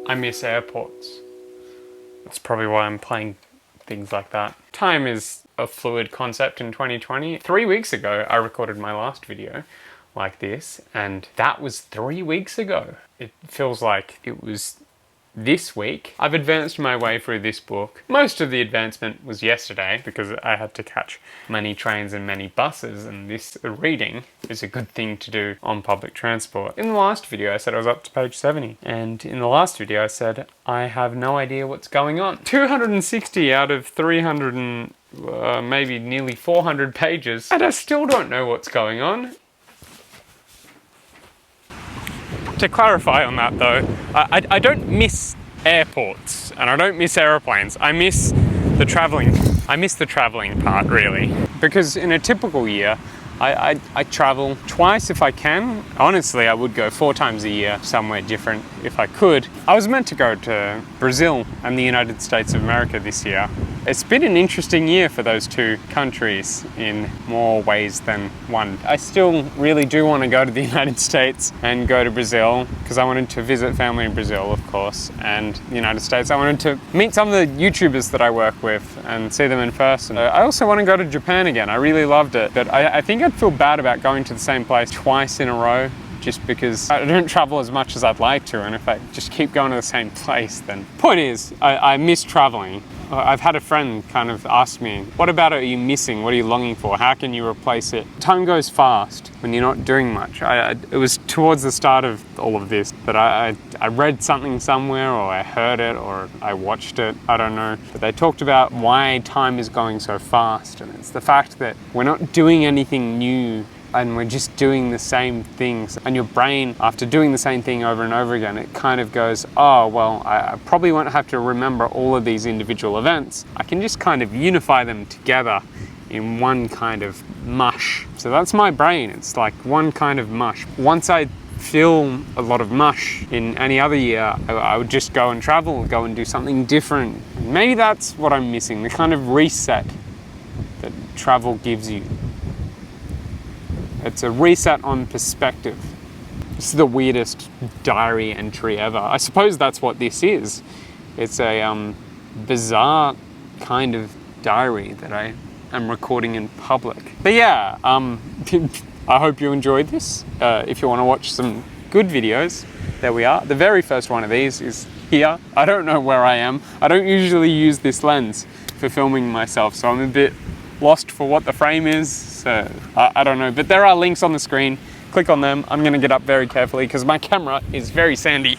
I miss airports. That's probably why I'm playing things like that. Time is a fluid concept in 2020. 3 weeks ago, I recorded my last video like this, and that was 3 weeks ago. It feels like it was this week. I've advanced my way through this book. Most of the advancement was yesterday because I had to catch many trains and many buses, and this reading is a good thing to do on public transport. In the last video I said I was up to page 70, and in the last video I said I have no idea what's going on. 260 out of 300 and maybe nearly 400 pages, and I still don't know what's going on. To clarify on that though, I don't miss airports and I don't miss aeroplanes. I miss the traveling. I miss the traveling part, really. Because in a typical year, I travel twice if I can. Honestly, I would go 4 times a year somewhere different if I could. I was meant to go to Brazil and the United States of America this year. It's been an interesting year for those 2 countries in more ways than one. I still really do want to go to the United States and go to Brazil because I wanted to visit family in Brazil, of course, and the United States. I wanted to meet some of the YouTubers that I work with and see them in person. I also want to go to Japan again. I really loved it, but I think I'd feel bad about going to the same place twice in a row, just because I don't travel as much as I'd like to, and if I just keep going to the same place, then... Point is, I miss traveling. I've had a friend kind of ask me, what about it are you missing? What are you longing for? How can you replace it? Time goes fast when you're not doing much. It was towards the start of all of this that I read something somewhere, or I heard it, or I watched it, I don't know. But they talked about why time is going so fast, and it's the fact that we're not doing anything new and we're just doing the same things. And your brain, after doing the same thing over and over again, it kind of goes, oh, well, I probably won't have to remember all of these individual events. I can just kind of unify them together in one kind of mush. So that's my brain. It's like one kind of mush. Once I feel a lot of mush in any other year, I would just go and travel, go and do something different. Maybe that's what I'm missing, the kind of reset that travel gives you. It's a reset on perspective. This is the weirdest diary entry ever. I suppose that's what this is. It's a bizarre kind of diary that I am recording in public. But yeah, I hope you enjoyed this. If you want to watch some good videos, there we are. The very first one of these is here. I don't know where I am. I don't usually use this lens for filming myself, so I'm a bit lost for what the frame is, so I don't know, but there are links on the screen. Click on them. I'm going to get up very carefully because my camera is very sandy.